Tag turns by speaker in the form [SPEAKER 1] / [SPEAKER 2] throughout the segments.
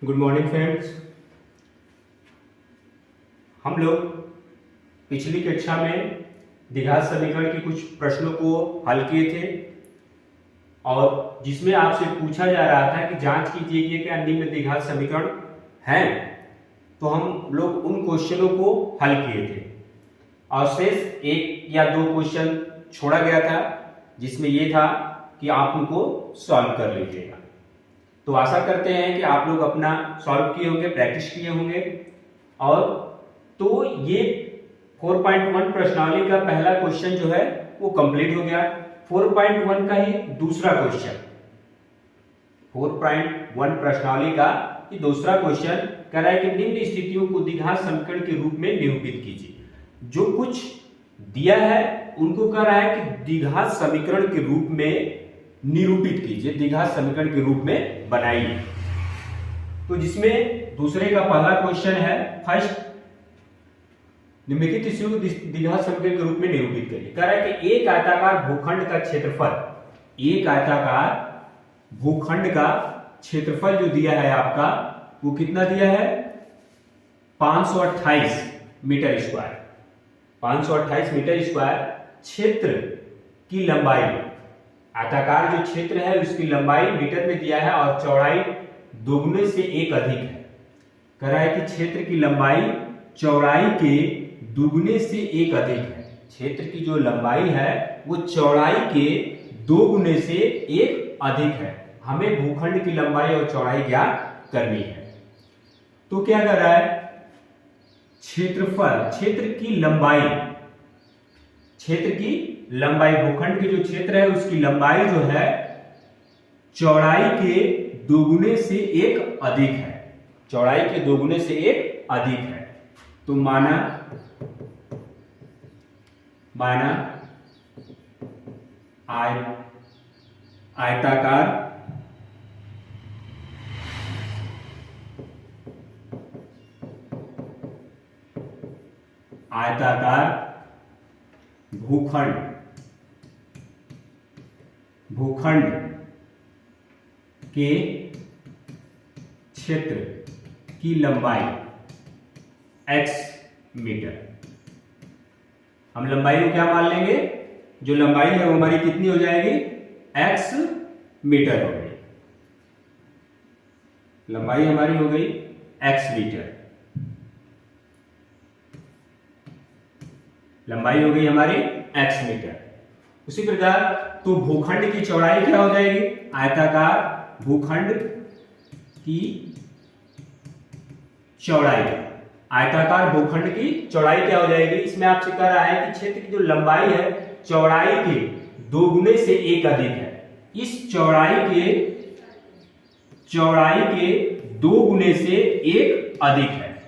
[SPEAKER 1] Good morning friends. हम लोग पिछली कक्षा में द्विघात समीकरण के कुछ प्रश्नों को हल किए थे और जिसमें आपसे पूछा जा रहा था कि जांच कीजिए कि क्या निम्न द्विघात समीकरण हैं। तो हम लोग उन क्वेश्चनों को हल किए थे और शेष एक या दो क्वेश्चन छोड़ा गया था जिसमें यह था कि आप उनको सॉल्व कर लीजिएगा। तो आशा करते हैं कि आप लोग अपना सॉल्व किए होंगे, प्रैक्टिस किए होंगे। और तो ये 4.1 प्रश्नावली का पहला क्वेश्चन जो है वो कंप्लीट हो गया। 4.1 का ही दूसरा क्वेश्चन, 4.1 प्रश्नावली का ये दूसरा क्वेश्चन कह रहा है कि निम्न स्थितियों को द्विघात समीकरण के रूप में निरूपित कीजिए। जो कुछ दिया है उनको कह रहा है कि द्विघात समीकरण के रूप में निरूपित कीजिए, द्विघात समीकरण के रूप में बनाइए। तो जिसमें दूसरे का पहला क्वेश्चन है, फर्स्ट निम्नलिखित स्थितियों को द्विघात समीकरण के रूप में निरूपित करिए। कह रहा है कि एक आयताकार भूखंड का क्षेत्रफल, एक आयताकार भूखंड का क्षेत्रफल जो दिया है आपका वो कितना दिया है, 528 मीटर स्क्वायर, 528 मीटर स्क्वायर। क्षेत्र की लंबाई, आयताकार जो क्षेत्र है उसकी लंबाई मीटर में दिया है और चौड़ाई दोगुने से एक अधिक है। कह रहा है कि क्षेत्र की लंबाई चौड़ाई के दुगुने से एक अधिक है। क्षेत्र की जो लंबाई है वो चौड़ाई के दो गुने से एक अधिक है। हमें भूखंड की लंबाई और चौड़ाई ज्ञात करनी है। तो क्या कर रहा है, क्षेत्रफल, क्षेत्र की लंबाई, क्षेत्र की लंबाई, भूखंड की जो क्षेत्र है उसकी लंबाई जो है चौड़ाई के दोगुने से एक अधिक है, चौड़ाई के दोगुने से एक अधिक है। तो माना आयताकार भूखंड के क्षेत्र की लंबाई x मीटर। हम लंबाई को क्या मान लेंगे, जो लंबाई है वो हमारी कितनी हो जाएगी, x मीटर हो गई। लंबाई हमारी हो गई x मीटर, लंबाई हो गई हमारी x मीटर। उसी प्रकार तो भूखंड की चौड़ाई क्या हो जाएगी, आयताकार भूखंड की चौड़ाई, आयताकार भूखंड की चौड़ाई क्या हो जाएगी। इसमें आपसे कह रहा है कि क्षेत्र की जो लंबाई है चौड़ाई के दो गुने से एक अधिक है। इस चौड़ाई के दो गुने से एक अधिक है।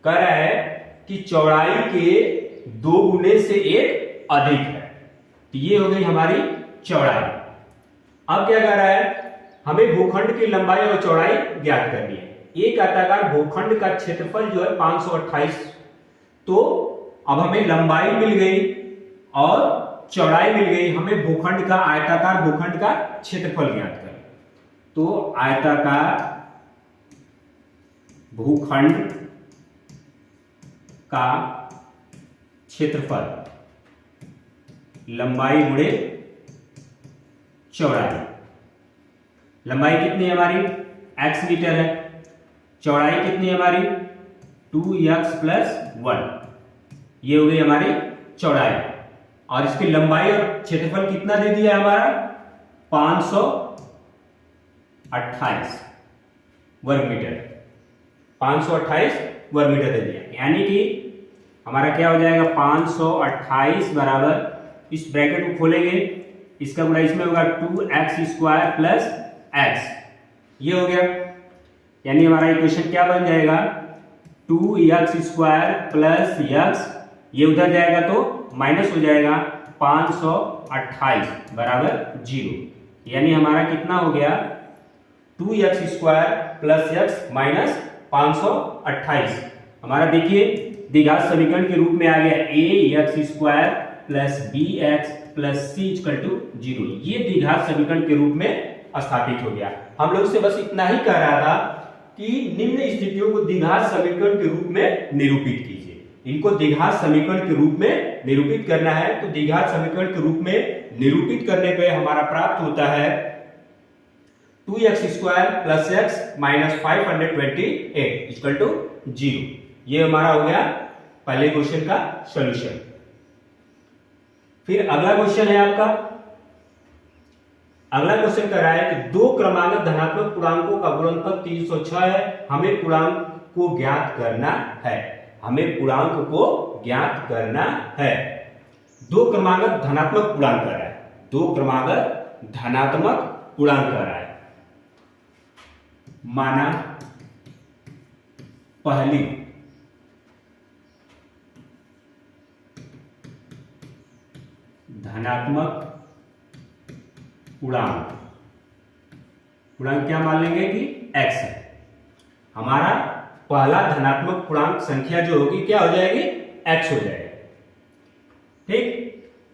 [SPEAKER 1] कह रहा है कि चौड़ाई के दो गुने से एक अधिक है। तो ये हो गई हमारी चौड़ाई। अब क्या कह रहा है, हमें भूखंड की लंबाई और चौड़ाई ज्ञात करनी है। एक आयताकार भूखंड का क्षेत्रफल जो है 528, तो अब हमें लंबाई मिल गई और चौड़ाई मिल गई। हमें भूखंड का, आयताकार भूखंड का क्षेत्रफल ज्ञात करें। तो आयताकार भूखंड का क्षेत्रफल लंबाई गुणे चौड़ाई। लंबाई कितनी है हमारी, x मीटर है। चौड़ाई कितनी है हमारी, 2x + 1। ये हो गई हमारी चौड़ाई। और इसकी लंबाई और क्षेत्रफल कितना दे दिया है हमारा, 528 वर्ग मीटर, 528 वर्ग मीटर दे दिया। यानी कि हमारा क्या हो जाएगा, 528 बराबर, इस ब्रैकेट को खोलेंगे, इसका गुणा इसमें होगा 2x² + x। ये हो गया, यानी हमारा इक्वेशन क्या बन जाएगा, 2x² + x, ये उधर जाएगा तो माइनस हो जाएगा, 528 बराबर 0। यानी हमारा कितना हो गया, 2x² + x - 528। हमारा देखिए द्विघात समीकरण के रूप में आ गया, ax² + bx + c = 0। ये द्विघात समीकरण के रूप में स्थापित हो गया। हम लोग से बस इतना ही कह रहा था कि निम्न स्थितियों को द्विघात समीकरण के रूप में निरूपित कीजिए। इनको द्विघात समीकरण के रूप में निरूपित करना है, तो द्विघात समीकरण के रूप में निरूपित करने पे हमारा प्राप्त होता है 2x² + x - 528 = 0। ये हमारा हो गया पहले क्वेश्चन का सॉल्यूशन। फिर अगला क्वेश्चन है आपका, अगला क्वेश्चन कह रहा है कि दो क्रमागत धनात्मक पूर्णांकों का गुणनफल 306 है, हमें पूर्णांक को ज्ञात करना है। हमें पूर्णांक को ज्ञात करना है। दो क्रमागत धनात्मक पूर्णांक कर रहा है, दो क्रमागत धनात्मक पूर्णांक कर रहा है। माना पहली धनात्मक पूर्णांक, पूर्णांक क्या मान लेंगे कि x है। हमारा पहला धनात्मक पूर्णांक संख्या जो होगी क्या हो जाएगी, x हो जाएगा। ठीक,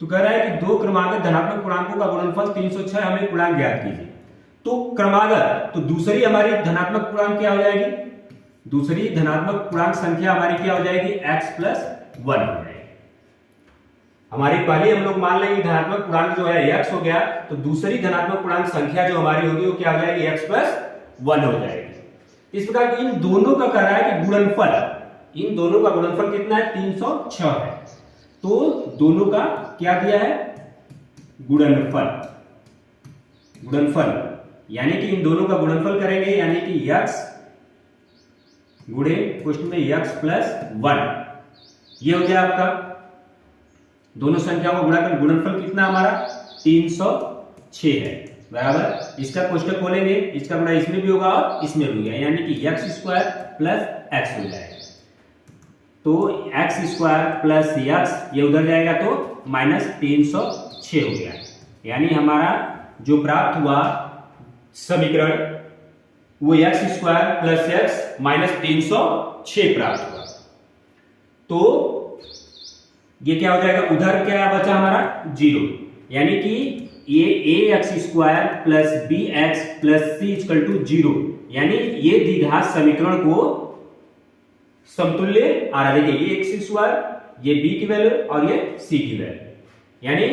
[SPEAKER 1] तो कह रहा है कि दो क्रमागत धनात्मक पूर्णांकों का गुणनफल 306, हमें पूर्णांक ज्ञात कीजिए। तो क्रमागत, तो दूसरी हमारी धनात्मक पूर्णांक क्या हो जाएगी, दूसरी धनात्मक पूर्णांक संख्या हमारी क्या हो जाएगी, x + 1 हो जाएगी। हमारी पहली हम लोग मान लेंगे धनात्मक पूर्णांक जो है x हो गया, तो दूसरी धनात्मक पूर्णांक संख्या जो हमारी होगी वो क्या हो जाएगी, x + 1 हो जाएगी। इस प्रकार इन दोनों का कह रहा है कि गुणनफल, इन दोनों का गुणनफल कितना है, 306 है। तो दोनों का क्या दिया है, गुणनफल, गुणनफल यानी कि इन दोनों का गुणनफल करेंगे, यानी कि x गुणे क्वेश्चन में x + 1, ये हो गया आपका। दोनों संख्याओं को गुणा कर गुणनफल कितना हमारा 306 है, बराबर। इसका कोष्टक खोलेंगे, इसका गुणा इसमें भी होगा और इसमें भी होगा, यानी कि x² + x हो जाएगा। तो x² + x ये उधर जाएगा तो -306 हो गया। यानी हमारा जो प्राप्त हुआ समीकरण वो x² + x -306 प्राप्त हुआ। तो ये क्या हो जाएगा, उधर क्या बचा हमारा 0, यानी कि ये ax² + bx + c = 0, यानी ये द्विघात समीकरण को समतुल्य आ रहा है। देखिए ये x², ये b की वैल्यू और ये c की वैल्यू, यानी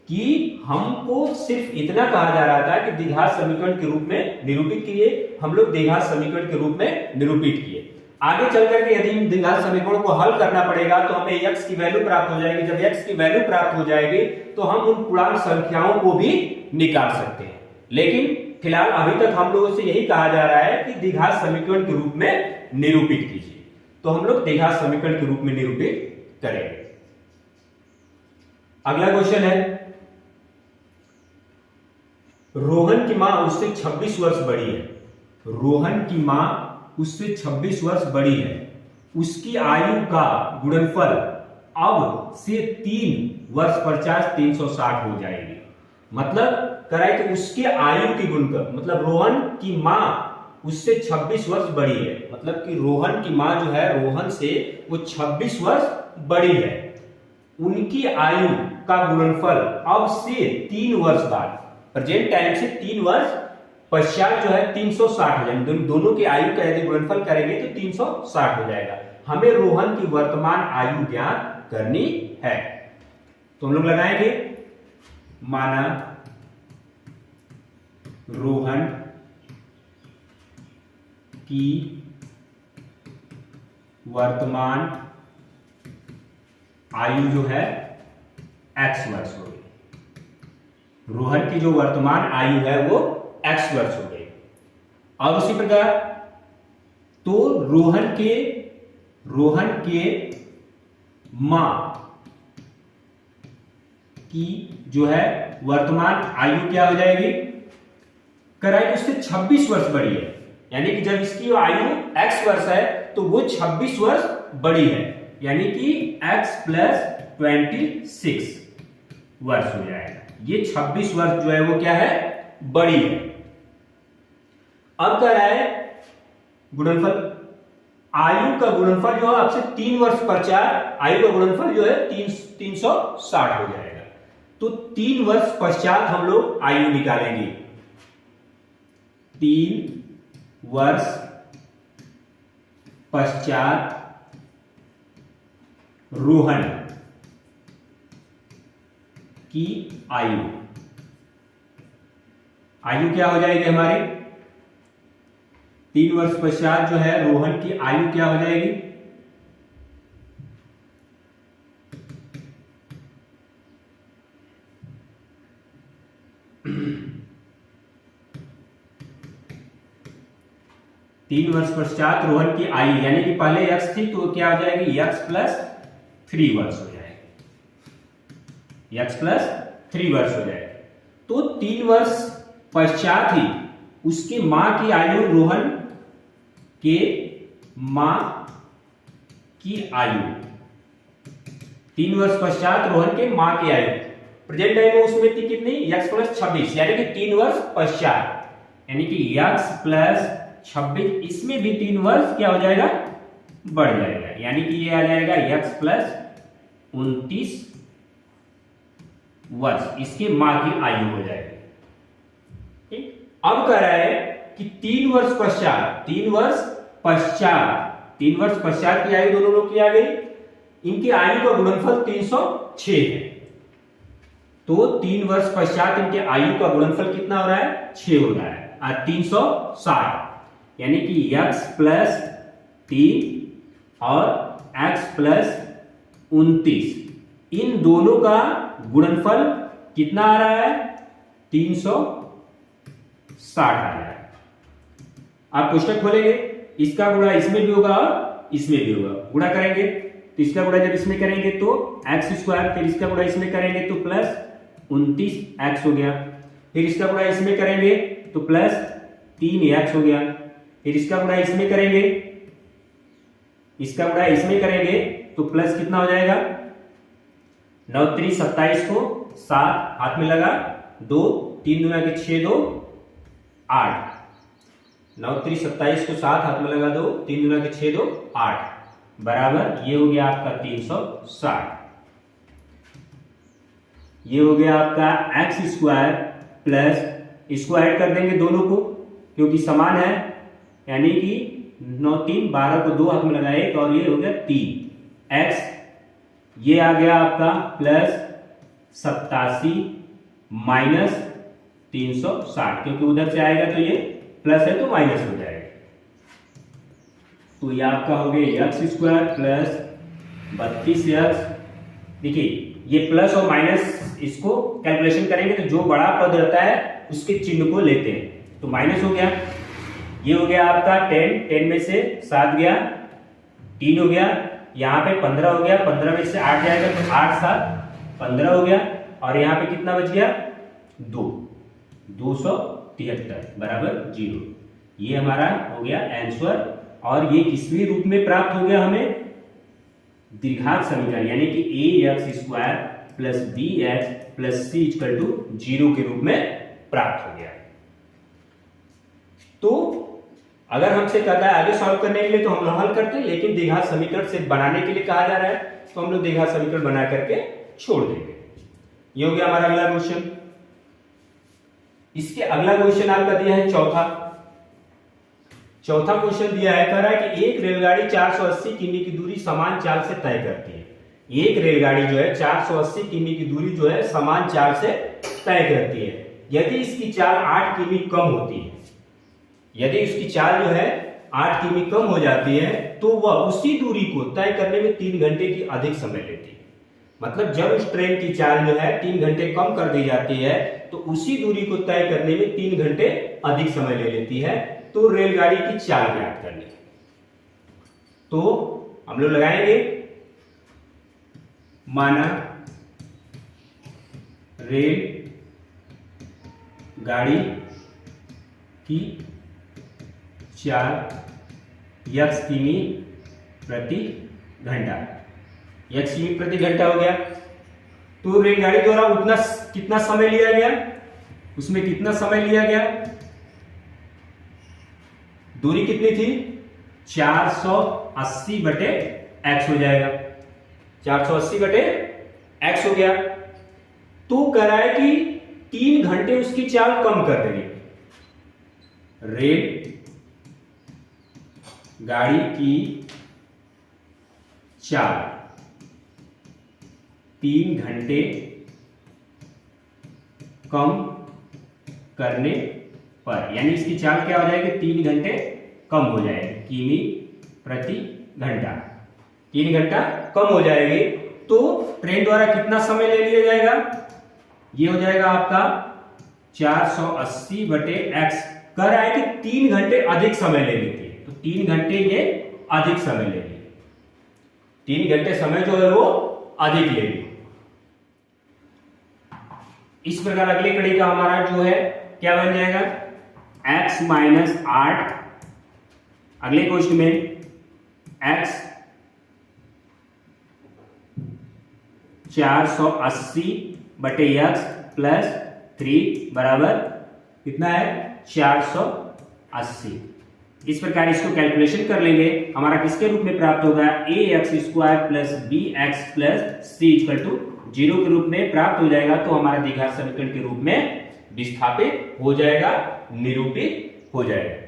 [SPEAKER 1] कि हमको सिर्फ इतना कहा जा रहा था कि द्विघात समीकरण के रूप में निरूपित किए, हम लोग द्विघात समीकरण के रूप में निरूपित किए। आगे चल करके यदि इन द्विघात समीकरणों को हल करना पड़ेगा तो हमें x की वैल्यू प्राप्त हो जाएगी। जब x की वैल्यू प्राप्त हो जाएगी तो हम उन पूर्णांक संख्याओं को भी निकाल सकते हैं। लेकिन फिलहाल अभी तक हम लोगों से यही कहा जा रहा है कि द्विघात समीकरण के रूप में निरूपित कीजिए, तो हम लोग द्विघात समीकरण के रूप में निरूपित करेंगे। अगला क्वेश्चन है, रोहन की मां उससे 26 वर्ष बड़ी है। रोहन की मां उससे 26 वर्ष बड़ी है, उसकी आयु का गुणनफल अब से 3 वर्ष पश्चात 360 हो जाएगी। मतलब कह रहा है कि उसके आयु की गुणनफल, मतलब रोहन की मां उससे 26 वर्ष बड़ी है, मतलब कि रोहन की मां जो है रोहन से वो 26 वर्ष बड़ी है, उनकी आयु का गुणनफल अब से 3 वर्ष बाद, प्रेजेंट टाइम से 3 वर्ष पश्चात जो है 360 हो जाएगा। दोनों की आयु का यदि गुणनफल करेंगे तो 360 हो जाएगा। हमें रोहन की वर्तमान आयु ज्ञात करनी है, तो हम लोग लगाएंगे, माना रोहन की वर्तमान आयु जो है x वर्ष हो गई। रोहन की जो वर्तमान आयु है वो x वर्ष हो गई। और उसी प्रकार तो रोहन के मां की जो है वर्तमान आयु क्या हो जाएगी, कराएगी उससे 26 वर्ष बड़ी है, यानी कि जब इसकी आयु x वर्ष है तो वो 26 वर्ष बड़ी है, यानी कि x + 26 वर्ष हो जाएगा। ये 26 वर्ष जो है वो क्या है, बड़ी है। अब कह रहा है गुणनफल, आयु का गुणनफल जो है आपसे 3 वर्ष पश्चात आयु का गुणनफल जो है 360 हो जाएगा। तो 3 वर्ष पश्चात हम लोग आयु निकालेंगे। 3 वर्ष पश्चात रोहन की आयु, आयु क्या हो जाएगी हमारी, 3 वर्ष पश्चात जो है रोहन की आयु क्या हो जाएगी, 3 वर्ष पश्चात रोहन की आयु, यानी कि पहले x थी तो क्या हो जाएगी, x प्लस 3 वर्ष हो जाएगी, x प्लस 3 वर्ष हो जाएगी। तो 3 वर्ष पश्चात ही उसकी मां की आयु, रोहन के मां की आयु, 3 वर्ष पश्चात रोहन के मां की आयु, प्रेजेंट टाइम में उसमें थी कितनी, x प्लस 26, यानी कि 3 वर्ष पश्चात, यानी कि x प्लस 26, इसमें भी 3 वर्ष क्या हो जाएगा, बढ़ जाएगा, यानी कि ये आ जाएगा x प्लस 29 वर्ष, इसके मां की आयु हो जाएगी। ठीक, अब कह रहा है कि 3 वर्ष पश्चात, 3 वर्ष पश्चात की आयु दोनों लोग की आ गई, इनकी आयु का गुणनफल 306 है, तो 3 वर्ष पश्चात इनके आयु का गुणनफल कितना हो रहा है, 6 हो रहा है, 360, यानी कि x प्लस 3 और x प्लस 29, इन दोनों का गुणनफल कितना आ रहा है, 360 आ रहा है। आप कोष्टक खोलेंगे, इसका गुणा इसमें भी होगा और इसमें भी होगा, गुणा करेंगे तो इसका गुणा जब इसमें करेंगे तो x स्क्वायर, फिर इसका गुणा इसमें करेंगे तो प्लस 29x हो गया, फिर इसका गुणा इसमें करेंगे तो प्लस 3x हो गया, फिर इसका गुणा इसमें करेंगे, इसका गुणा इसमें करेंगे तो प्लस कितना हो जाएगा, 9 3 27 को 7 हाथ में लगा, 2 3 दूना के 6 2 8, 9 3 27 को 7 हाथ में लगा, 2 3 दूना के 6 2 8, बराबर ये हो गया आपका 360, ये हो गया आपका x स्क्वायर प्लस, इसको ऐड कर देंगे दोनों को क्योंकि समान है, यानी कि 9 3 12 को 2 हाथ में लगाए, और ये हो गया 3x, ये आ गया आपका प्लस 87 माइनस 360, क्योंकि उधर से आएगा तो ये प्लस है तो माइनस हो जाएगा, तो ये आपका हो गया x स्क्वायर प्लस 32x। देखिए ये प्लस और माइनस, इसको कैलकुलेशन करेंगे तो जो बड़ा पद रहता है उसके चिन्ह को लेते हैं, तो माइनस हो गया, ये हो गया आपका 10 में से 7 गया, 3 हो गया, यहाँ पे 15 हो गया, 15 में से 8 जाएगा तो 8 7 15 हो गया, और यहाँ पे कितना बच गया, 273 बराबर 0, ये हमारा हो गया आंसर। और ये किसवी रूप में प्राप्त हो गया हमें, द्विघात समीकरण, यानी कि ax square plus bx plus c equal to 0 के रूप में प्राप्त हो गया। तो अगर हमसे कहता है आगे सॉल्व करने के लिए तो हम लोग हल करते हैं, लेकिन द्विघात समीकरण से बनाने के लिए कहा जा रहा है तो हम लोग द्विघात समीकरण बना करके छोड़ देंगे। ये हो गया हमारा अगला क्वेश्चन। इसके अगला क्वेश्चन आपका दिया है चौथा क्वेश्चन दिया है, कह रहा है कि एक रेलगाड़ी 480 किमी की दूरी समान चाल से तय करती है। एक रेलगाड़ी जो है 480 किमी की दूरी जो है समान चाल से तय करती है। यदि इसकी चाल 8 किमी कम होती है, यदि इसकी चाल जो है 8 किमी कम हो जाती है तो वह उसी दूरी को तय करने में 3 घंटे की अधिक समय लेती है। मतलब जब उस ट्रेन की चाल जो है 3 घंटे कम कर दी जाती है तो उसी दूरी को तय करने में 3 घंटे अधिक समय ले लेती है। तो रेलगाड़ी की चाल ज्ञात करनी है, तो हम लोग लगाएंगे, माना रेल गाड़ी की चाल x किमी प्रति घंटा, x किमी प्रति घंटा हो गया। तो रेलगाड़ी द्वारा उतना कितना समय लिया गया, उसमें कितना समय लिया गया, दूरी कितनी थी 480 बटे x हो जाएगा, 480 बटे x हो गया। तो कह रहा है कि 3 घंटे उसकी चाल कम कर देंगे। रेल गाड़ी की चाल 3 घंटे कम करने पर, यानी इसकी चाल क्या हो जाएगी, 3 घंटे कम हो जाएगी, किमी प्रति घंटा, 3 घंटा कम हो जाएगी। तो ट्रेन द्वारा कितना समय ले लिया जाएगा, ये हो जाएगा आपका 480 बटे एक्स। कह रहा है कि 3 घंटे अधिक समय ले लेती है, तो 3 घंटे ये अधिक समय ले ली, 3 घंटे समय जो है वो अधिक ले ली। इस प्रकार अगली कड़ी का हमारा जो है क्या बन जाएगा, x माइनस 8, अगले क्वेश्चन में x 480 बटे x प्लस 3 बराबर कितना है 480। इस प्रकार इसको कैलकुलेशन कर लेंगे, हमारा किसके रूप में प्राप्त होगा, a x square plus b x plus c equal to 0 के रूप में प्राप्त हो जाएगा। तो हमारा द्विघात समीकरण के रूप में विस्थापित हो जाएगा, निरूपित हो जाएगा।